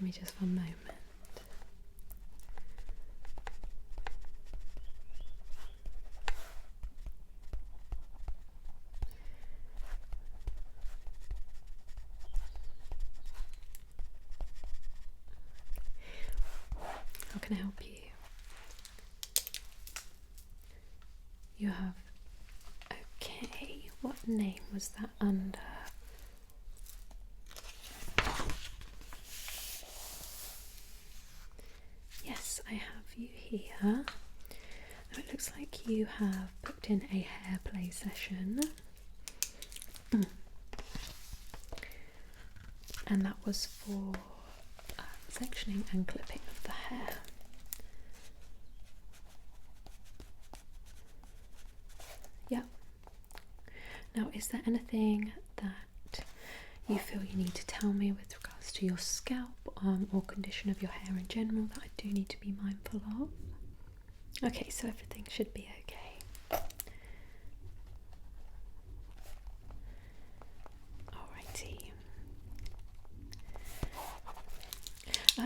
me just one moment. How can I help you? You have... Okay, what name was that under? Yes, I have you here. Now it looks like you have booked in a hair play session. And that was for sectioning and clipping of the hair. Yeah. Now, is there anything that you feel you need to tell me with regards to your scalp or condition of your hair in general that I do need to be mindful of? Okay, so everything should be okay. Alrighty.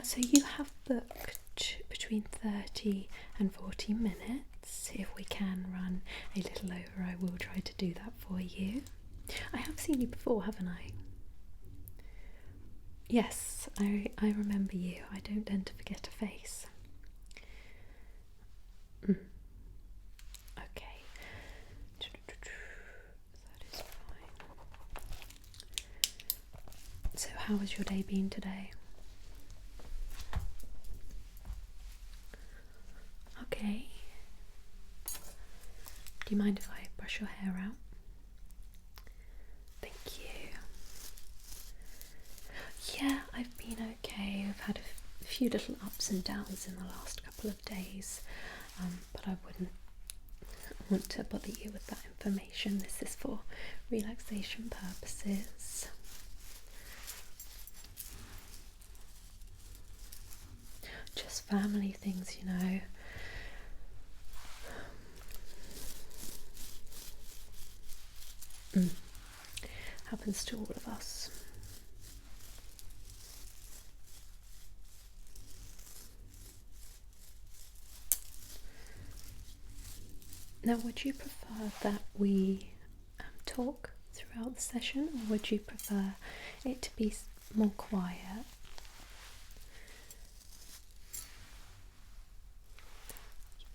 So you have booked between 30 and 40 minutes. If we can run a little over, I will try to do that for you. I have seen you before, haven't I? Yes, I remember you. I don't tend to forget a face. Okay. That is fine. So how has your day been today? Okay. Do you mind if I brush your hair out? Thank you. Yeah, I've been okay. I've had a few little ups and downs in the last couple of days, but I wouldn't want to bother you with that information. This is for relaxation purposes. Just family things, you know. Happens to all of us. Now, would you prefer that we talk throughout the session, or would you prefer it to be more quiet?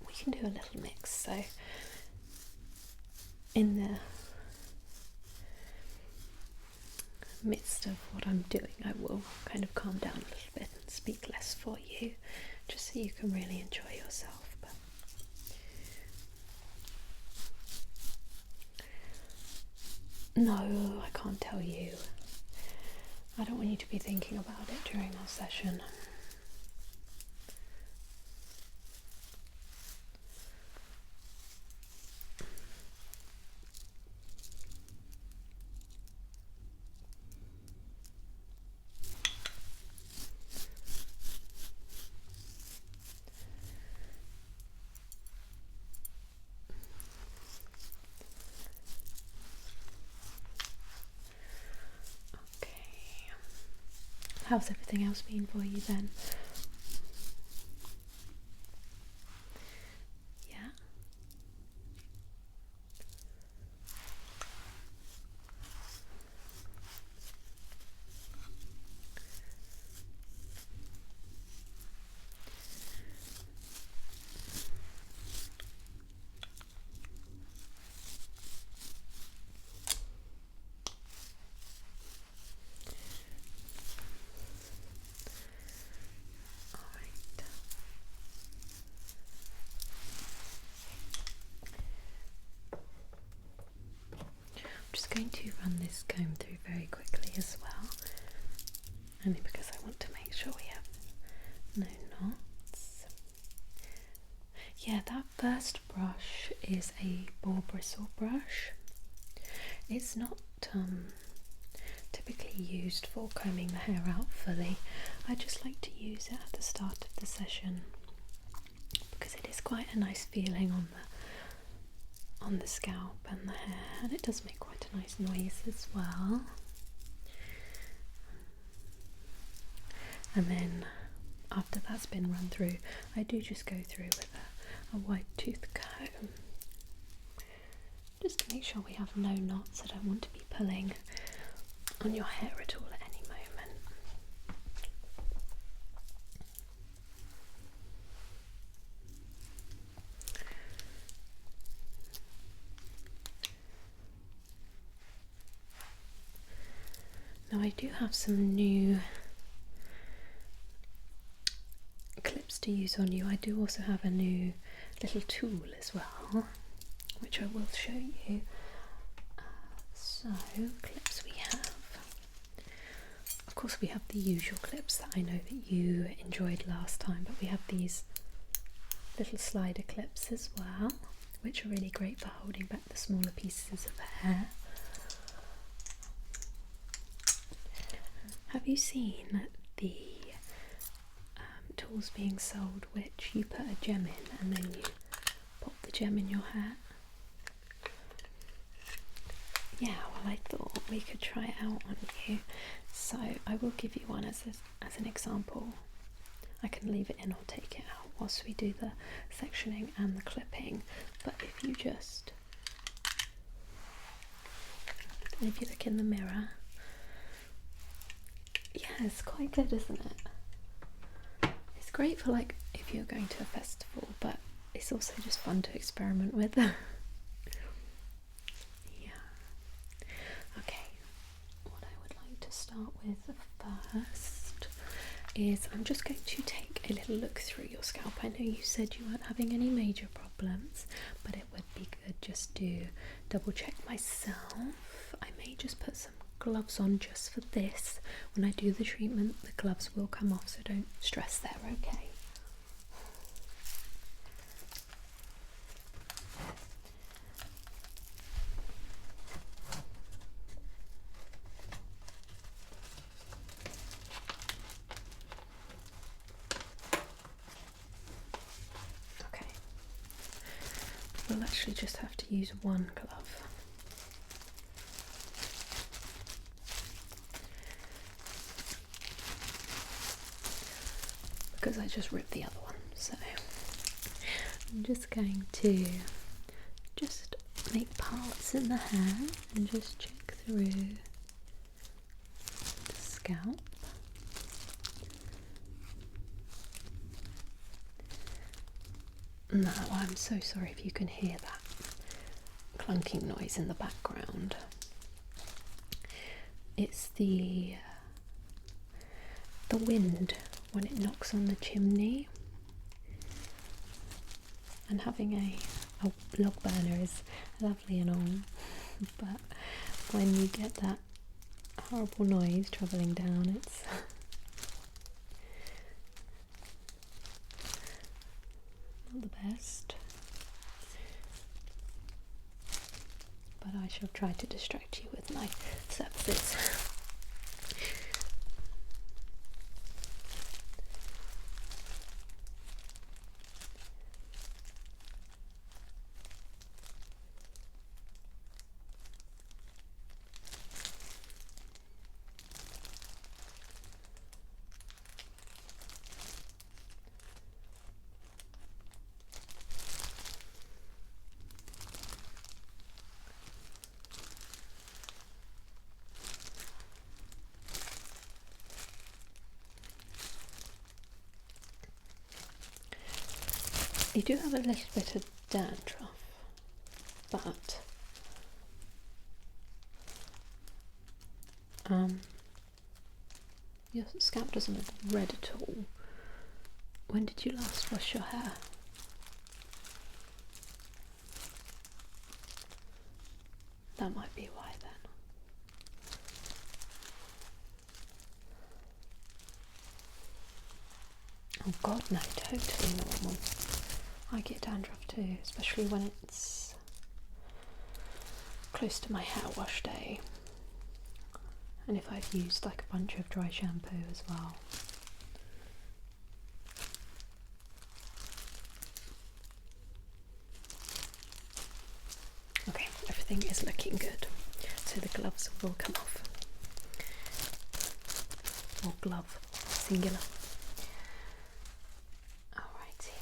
We can do a little mix, so in the midst of what I'm doing, I will kind of calm down a little bit and speak less for you, just so you can really enjoy yourself. But no, I can't tell you. I don't want you to be thinking about it during our session. How's everything else been for you then? Yeah? I'm just going to run this comb through very quickly as well, only because I want to make sure we have no knots. Yeah, that first brush is a boar bristle brush. It's not typically used for combing the hair out fully. I just like to use it at the start of the session because it is quite a nice feeling on the scalp and the hair, and it does make quite a nice noise as well. and then after that's been run through, I do just go through with a wide tooth comb, just to make sure we have no knots. I don't want to be pulling on your hair at all at any moment. Now I do have some new clips to use on you. I do also have a new little tool as well, which I will show you. So, clips we have. Of course we have the usual clips that I know that you enjoyed last time, but we have these little slider clips as well, which are really great for holding back the smaller pieces of hair. Have you seen the tools being sold which you put a gem in and then you pop the gem in your hair? Yeah, well, I thought we could try it out on you, so I will give you one as an example. I can leave it in or take it out whilst we do the sectioning and the clipping, but if you look in the mirror, yeah, it's quite good, isn't it? It's great for like if you're going to a festival, but it's also just fun to experiment with. Yeah. Okay, what I would like to start with first is I'm just going to take a little look through your scalp. I know you said you weren't having any major problems, but it would be good just to double check myself. I may just put some gloves on just for this. When I do the treatment, the gloves will come off, so don't stress there, okay? Okay. We'll actually just have to use one glove. Because I just ripped the other one, so I'm just going to just make parts in the hair and just check through the scalp. Now, I'm so sorry if you can hear that clunking noise in the background. It's the wind when it knocks on the chimney, and having a log burner is lovely and all, but when you get that horrible noise travelling down, it's not the best. But I shall try to distract you with my services. You do have a little bit of dandruff, but your scalp doesn't look red at all. When did you last wash your hair? That might be why then. Oh god, no, totally normal. I get dandruff too, especially when it's close to my hair wash day, and if I've used like a bunch of dry shampoo as well. Okay, everything is looking good, so the gloves will come off, or glove. singular. Alrighty.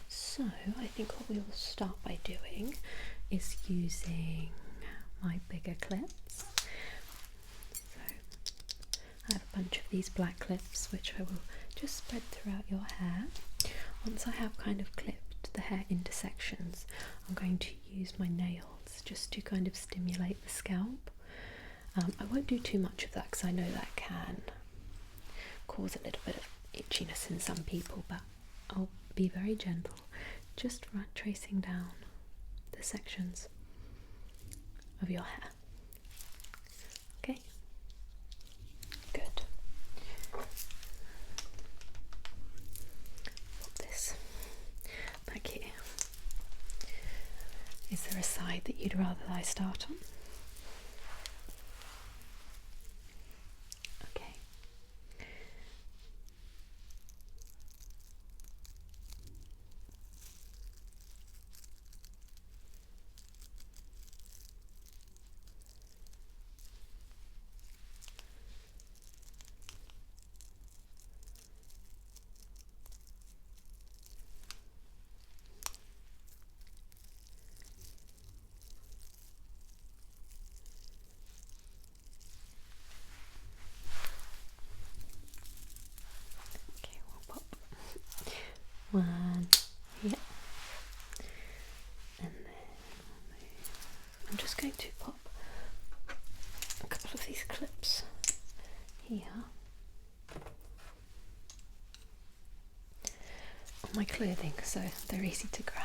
So I think what we will start by doing is using my bigger clips. So I have a bunch of these black clips which I will just spread throughout your hair. Once I have kind of clipped the hair into sections, I'm going to use my nails just to kind of stimulate the scalp. I won't do too much of that because I know that can cause a little bit of itchiness in some people, but I'll be very gentle, just tracing down the sections of your hair. Okay, good. Put this back here. Is there a side that you'd rather I start on? Okay. Okay, we'll pop one here, and then I'm just going to pop a couple of these clips here on my clothing so they're easy to grab.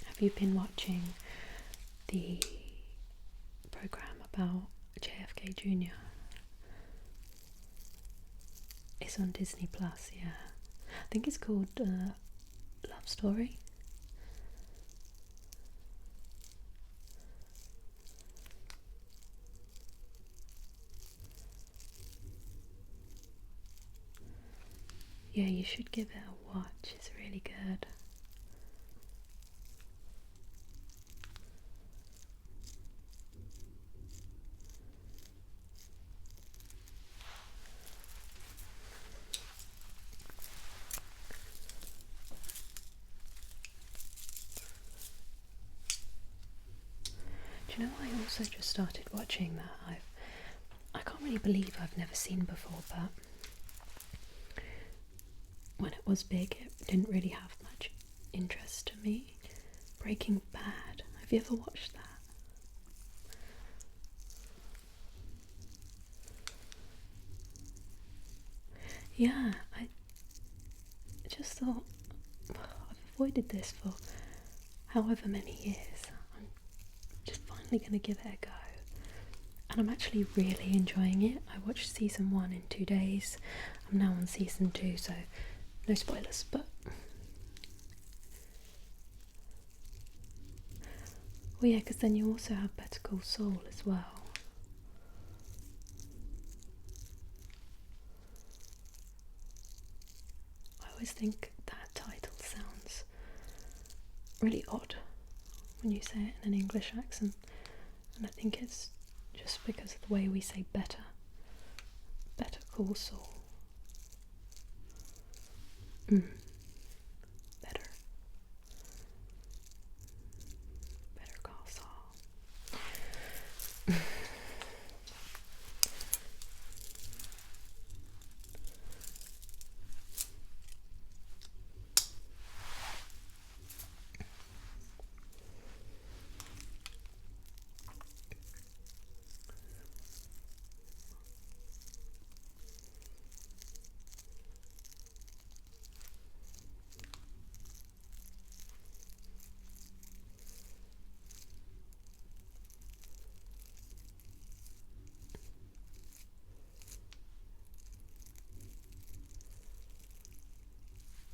Have you been watching the program about JFK Jr.? It's on Disney Plus, yeah. I think it's called Love Story. Yeah, you should give it a watch, it's really good. Do you know, I also just started watching that. I can't really believe I've never seen before, but when it was big, it didn't really have much interest to me. Breaking Bad. Have you ever watched that? Yeah, I just thought, I've avoided this for however many years. I'm just finally going to give it a go. And I'm actually really enjoying it. I watched season 1 in 2 days. I'm now on season 2, so no spoilers, but well, yeah, because then you also have Better Call Saul as well. I always think that title sounds really odd when you say it in an English accent, and I think it's just because of the way we say better. Better Call Saul. Better. Better Call Saul.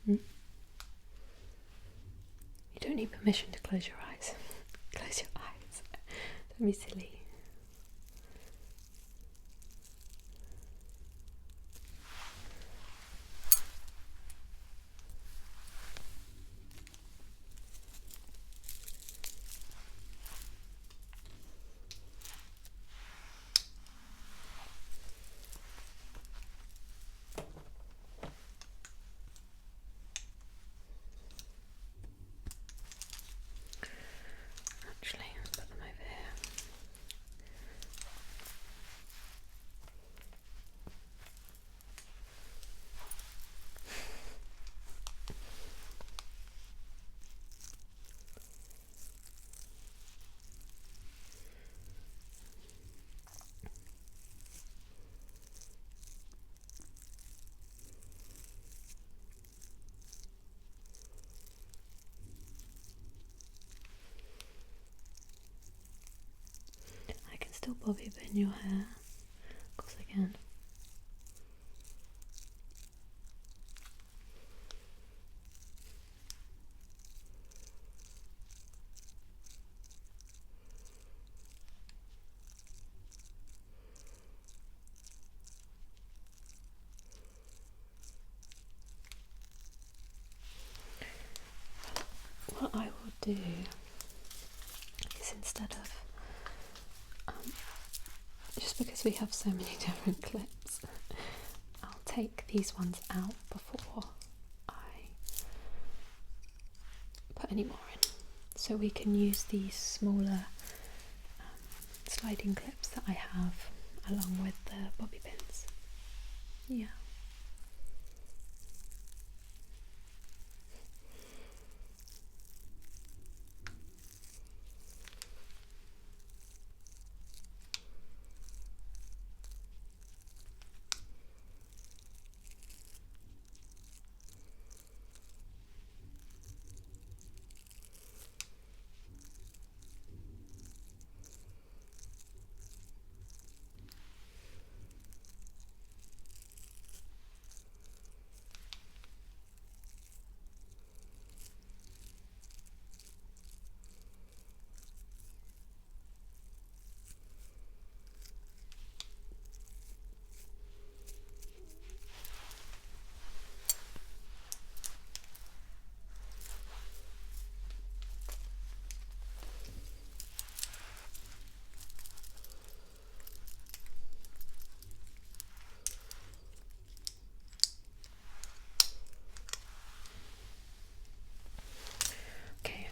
You don't need permission to close your eyes. Close your eyes. Don't be silly. still bobby pin your hair. Of course I can. What I will do is, instead of just because we have so many different clips, I'll take these ones out before I put any more in, so we can use these smaller sliding clips that I have along with the bobby pins. Yeah.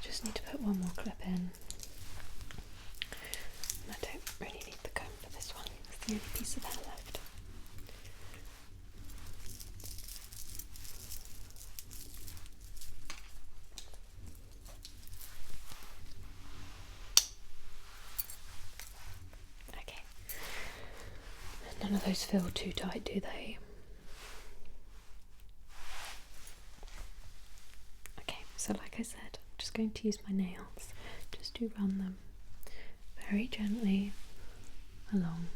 Just need to put one more clip in. And I don't really need the comb for this one. It's the only piece of hair left. Okay. None of those feel too tight, do they? Okay, so like I said, I'm just going to use my nails just to run them very gently along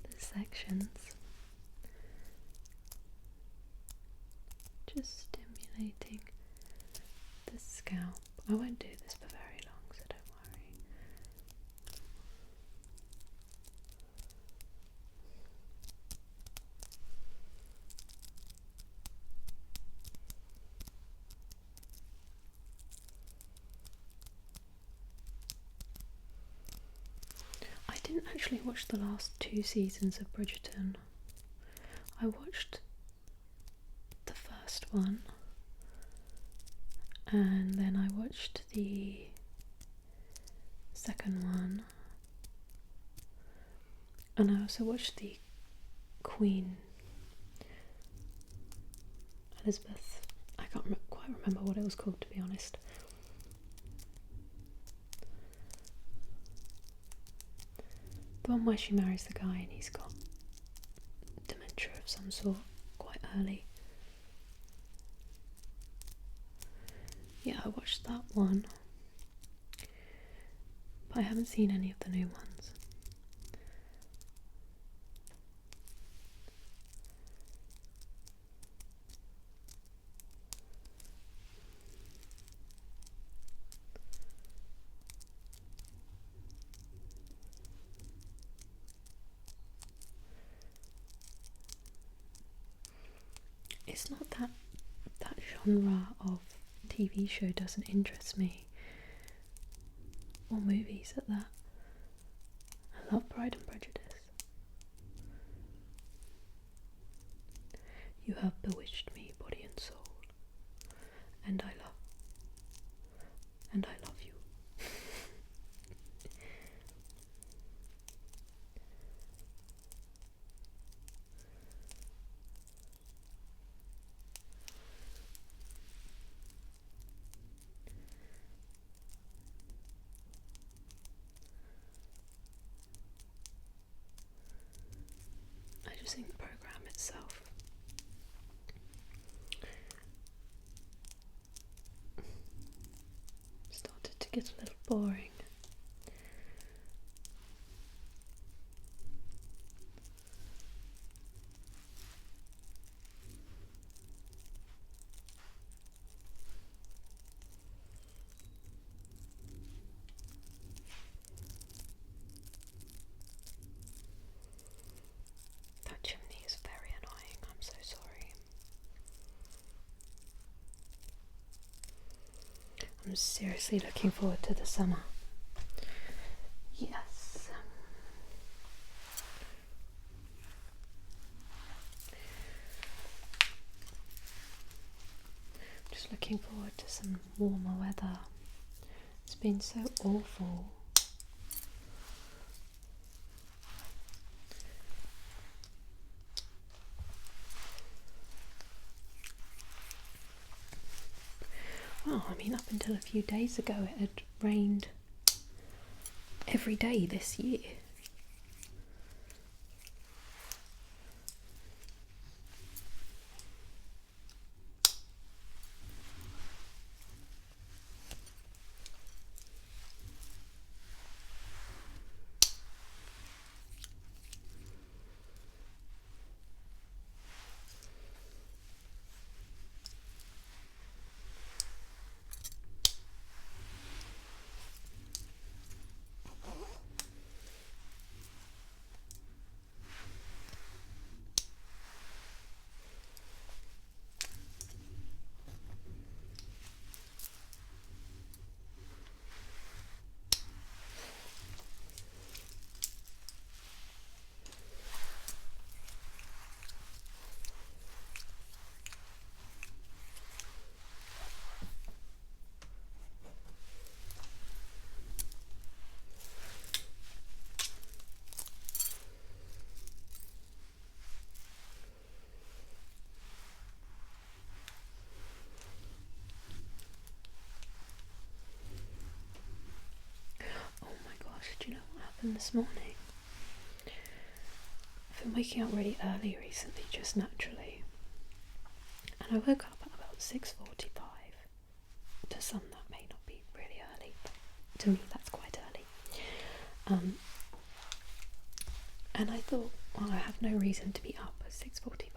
the sections, just stimulating the scalp. I won't do this for very long, so don't worry. I didn't actually watch the last 2 seasons of Bridgerton. I watched the first one, and then I watched the second one, and I also watched the Queen Elizabeth. I can't quite remember what it was called, to be honest. The one where she marries the guy and he's got dementia of some sort quite early. Yeah, I watched that one, but I haven't seen any of the new ones. It's not that genre of TV show doesn't interest me, or movies at that. I love Pride and Prejudice. You have bewitched me, body and soul, and I love you. I just think the programme itself started to to get a little boring. That chimney is very annoying, I'm so sorry. I'm seriously looking forward to the summer. Yes. Just looking forward to some warmer weather. It's been so awful. Well, I mean, up until a few days ago it had rained every day this year. Do you know what happened this morning? I've been waking up really early recently, just naturally. And I woke up at about 6:45. To some that may not be really early, but to me that's quite early. And I thought, well, I have no reason to be up at 6:45.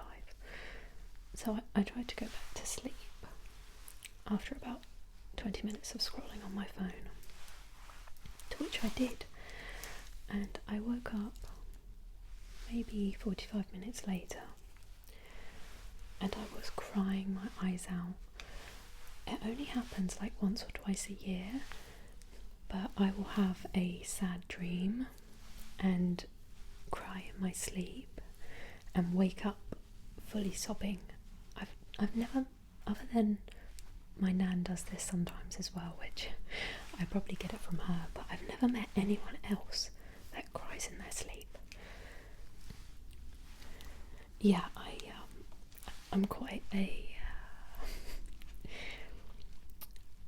So I tried to go back to sleep after about 20 minutes of scrolling on my phone. To which I did. And I woke up maybe 45 minutes later and I was crying my eyes out. It only happens like once or twice a year, but I will have a sad dream and cry in my sleep and wake up fully sobbing. I've never, other than my nan does this sometimes as well, which I probably get it from her, but I've never met anyone else that cries in their sleep. Yeah, I'm quite a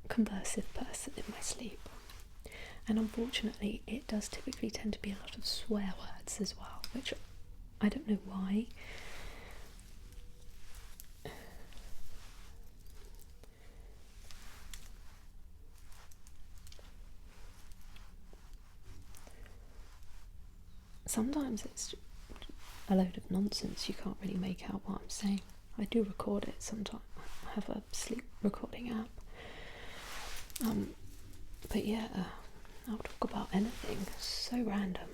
conversive person in my sleep, and unfortunately it does typically tend to be a lot of swear words as well, which I don't know why. Sometimes it's a load of nonsense, you can't really make out what I'm saying. I do record it sometimes. I have a sleep recording app. But yeah, I'll talk about anything, so random.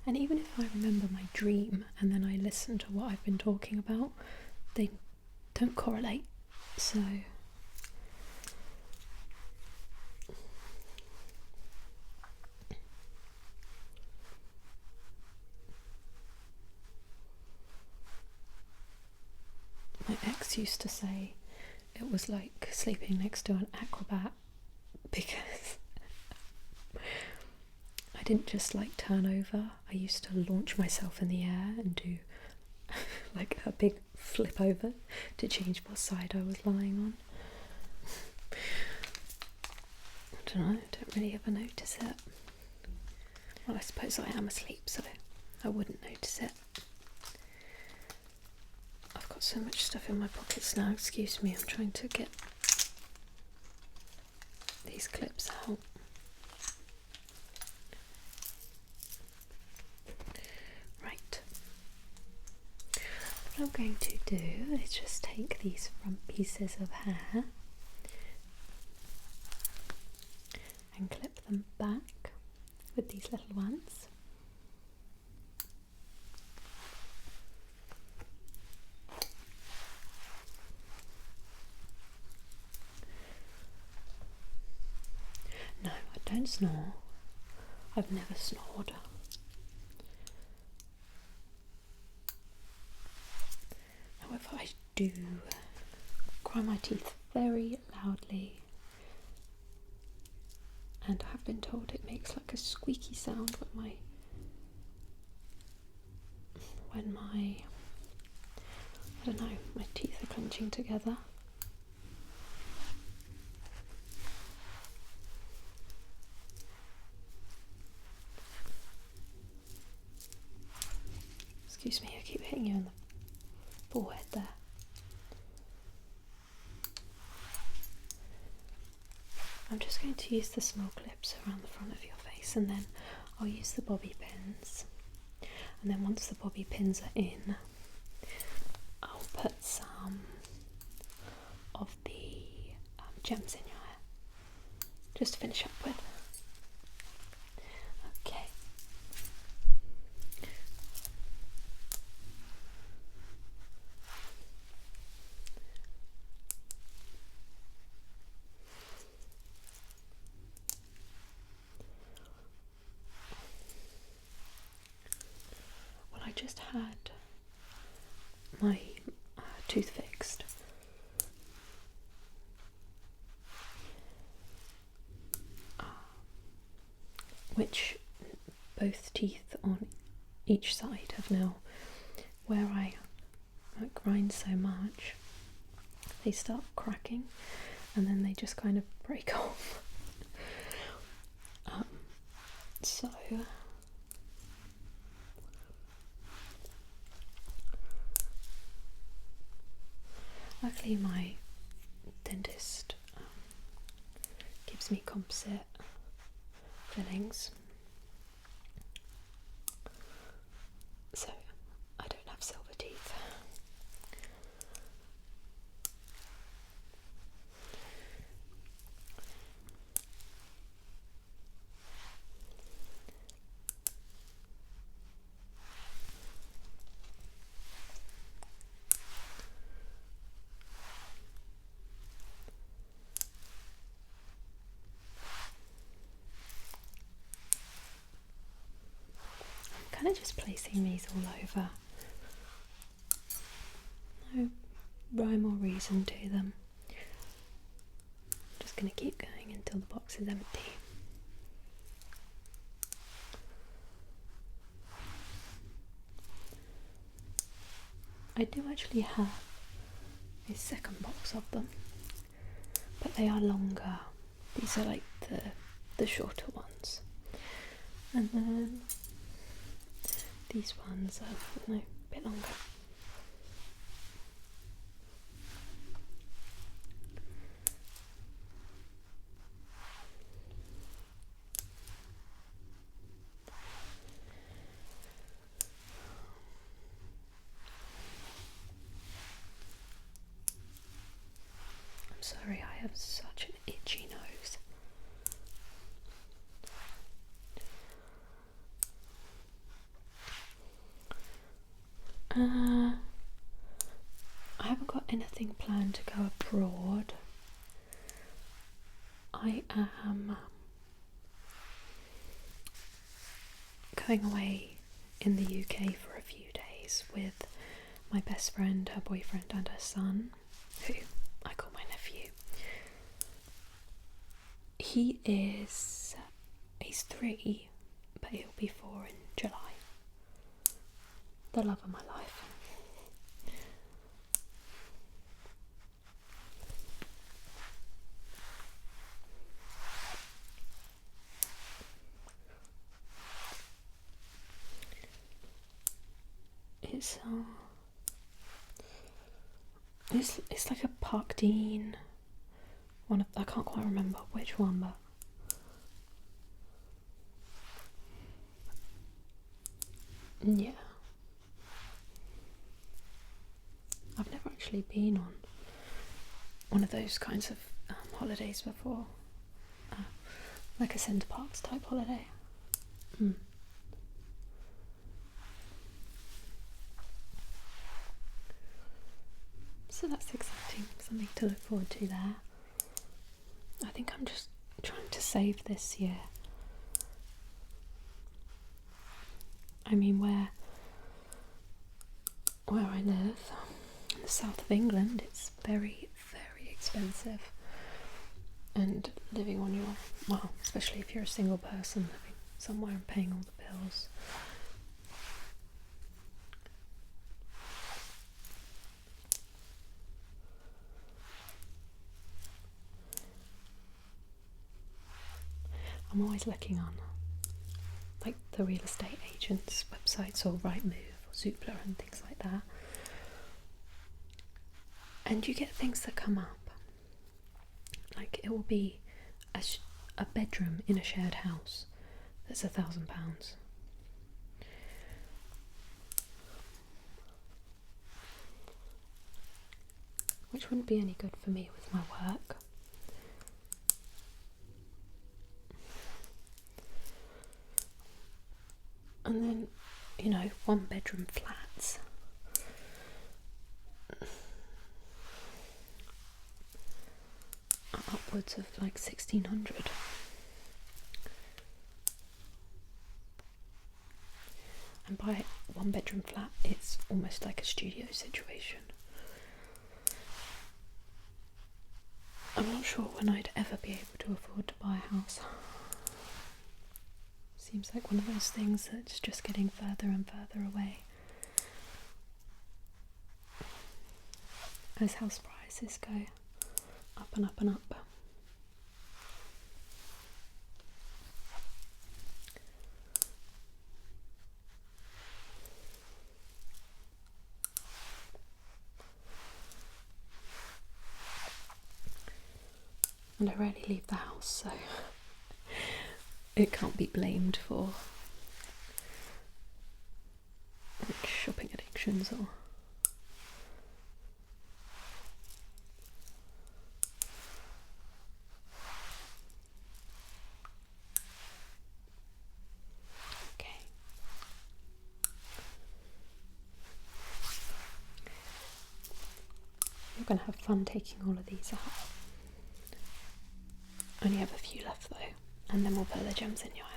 And even if I remember my dream and then I listen to what I've been talking about, they don't correlate, so... My ex used to say it was like sleeping next to an acrobat, because I didn't just like turn over, I used to launch myself in the air and do like a big flip over to change what side I was lying on. I don't know, I don't really ever notice it. Well, I suppose I am asleep, so I wouldn't notice it. I've got so much stuff in my pockets now, excuse me, I'm trying to get these clips out. going to do is just take these front pieces of hair and clip them back with these little ones. No, I don't snore. I've never snored. However, I do grind my teeth very loudly, and I have been told it makes like a squeaky sound when my I don't know, my teeth are clenching together. Excuse me, I keep hitting you on the forehead there. I'm just going to use the small clips around the front of your face, and then I'll use the bobby pins. And then once the bobby pins are in, I'll put some of the gems in your hair, just to finish up with. Okay. Well, I just had my tooth fixed. Which both teeth on each side have now, where I grind so much, they start cracking and then they just kind of break off. So luckily my dentist gives me composite fillings, so I don't have silver teeth. Kind of just placing these all over. No rhyme or reason to them. I'm just going to keep going until the box is empty. I do actually have a second box of them, but they are longer. These are like the shorter ones. And then these ones are a bit longer. I'm sorry, I have such an itchy nose. I haven't got anything planned to go abroad. I am going away in the UK for a few days with my best friend, her boyfriend and her son, who I call my nephew. He's 3, but he'll be 4 in July. The love of my life. It's like a Park Dean one of, I can't quite remember which one, but yeah. actually been on one of those kinds of holidays before, like a Centre Parks type holiday. So that's exciting, something to look forward to there. I think I'm just trying to save this year. I mean, where I live, in the south of England, it's very, very expensive. And living on your, well, especially if you're a single person living somewhere and paying all the bills. I'm always looking on like the real estate agents' websites, or Rightmove or Zoopla and things like that, and you get things that come up. Like it will be a bedroom in a shared house that's £1,000, which wouldn't be any good for me with my work. And then, you know, 1-bedroom flats. Are upwards of like 1,600. And by 1-bedroom flat, it's almost like a studio situation. I'm not sure when I'd ever be able to afford to buy a house. Seems like one of those things that's just getting further and further away as house prices go up and up and up. And I rarely leave the house, so it can't be blamed for like shopping addictions or okay. You're gonna have fun taking all of these out. Only have a few left though, and then we'll put the gems in your hair.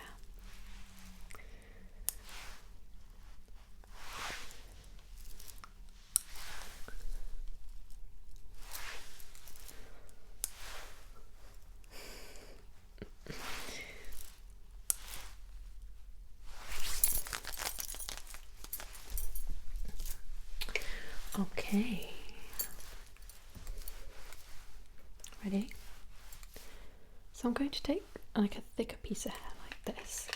Okay. Ready? So I'm going to take like a thicker piece of hair like this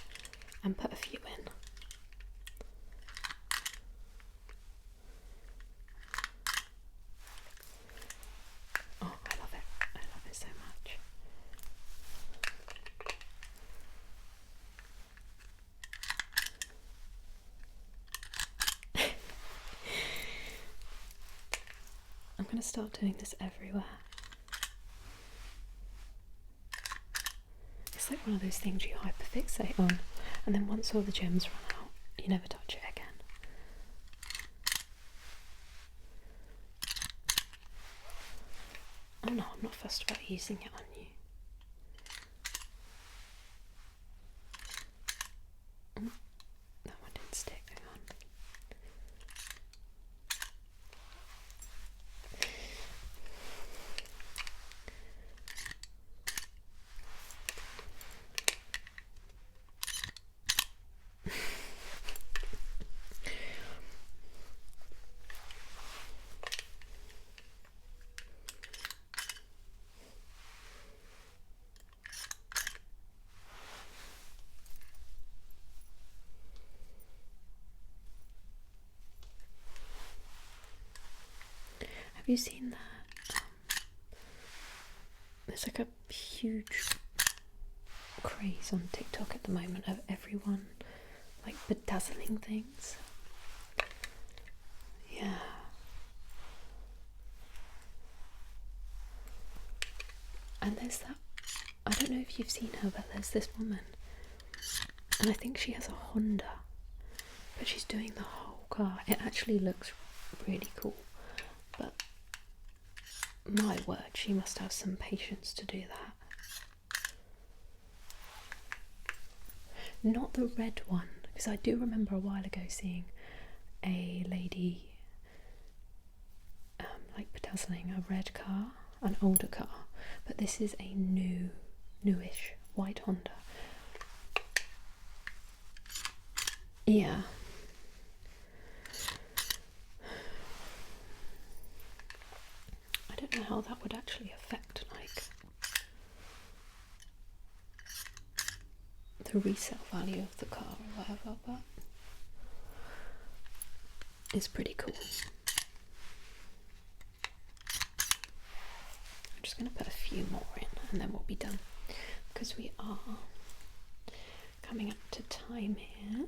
and put a few in. Oh, I love it. I love it so much. I'm going to start doing this everywhere. It's like one of those things you hyperfixate on, and then once all the gems run out, you never touch it again. Oh no, I'm not fussed about using it on you. That one didn't stick, hang on. Have you seen that? There's like a huge craze on TikTok at the moment of everyone like bedazzling things. Yeah. And there's that, I don't know if you've seen her, but there's this woman, and I think she has a Honda, but she's doing the whole car. It actually looks really cool, but my word, she must have some patience to do that. Not the red one, because I do remember a while ago seeing a lady like bedazzling a red car, an older car, but this is a newish white Honda. Yeah. I don't know how that would actually affect like the resale value of the car or whatever, but it's pretty cool. I'm just going to put a few more in and then we'll be done, because we are coming up to time here.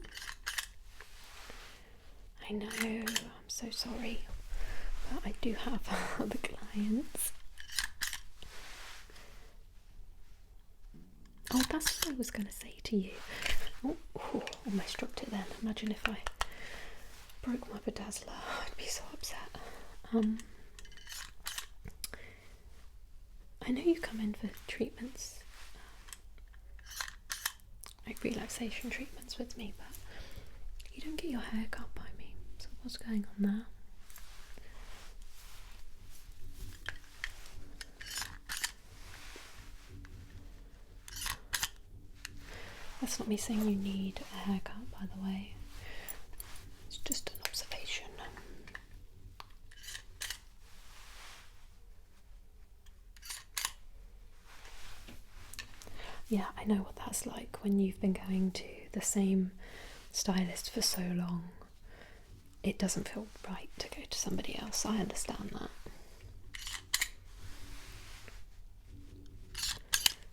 I know, I'm so sorry, but I do have other clients. Oh, that's what I was going to say to you. Oh, almost dropped it then. Imagine if I broke my bedazzler. I'd be so upset. I know you come in for treatments, like relaxation treatments with me, but you don't get your hair cut by me. So what's going on there? That's not me saying you need a haircut, by the way. It's just an observation. Yeah, I know what that's like when you've been going to the same stylist for so long. It doesn't feel right to go to somebody else. I understand that.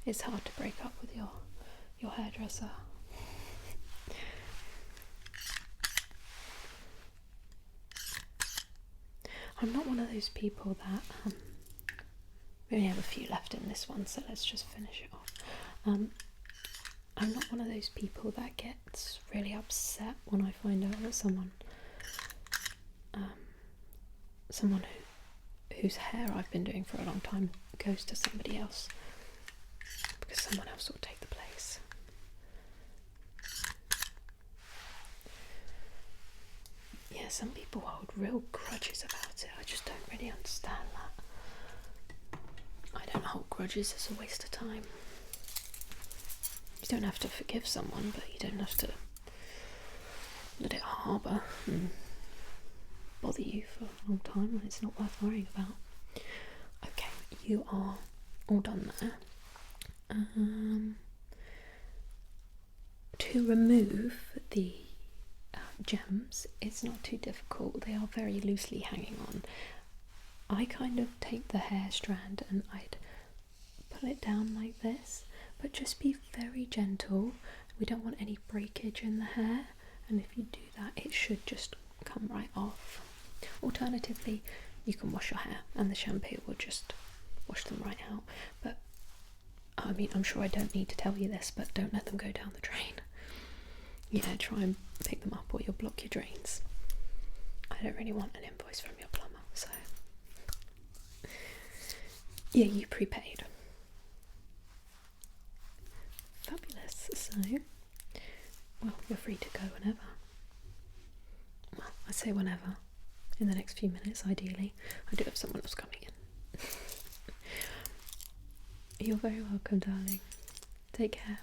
It's hard to break up with your hairdresser. I'm not one of those people that we only have a few left in this one, so let's just finish it off. I'm not one of those people that gets really upset when I find out that someone whose hair I've been doing for a long time goes to somebody else, because someone else will take the place. Yeah, some people hold real grudges about it. I just don't really understand that. I don't hold grudges, it's a waste of time. You don't have to forgive someone, but you don't have to let it harbour and bother you for a long time when it's not worth worrying about. Okay, you are all done there. To remove the gems, it's not too difficult. They are very loosely hanging on. I kind of take the hair strand and I'd pull it down like this, but just be very gentle. We don't want any breakage in the hair, and if you do that, it should just come right off. Alternatively, you can wash your hair and the shampoo will just wash them right out. But I mean, I'm sure I don't need to tell you this, but don't let them go down the drain. Yeah, try and pick them up or you'll block your drains. I don't really want an invoice from your plumber, so yeah, you prepaid. Fabulous. So, well, you're free to go whenever. Well, I say whenever. In the next few minutes, ideally. I do have someone else coming in. You're very welcome, darling. Take care.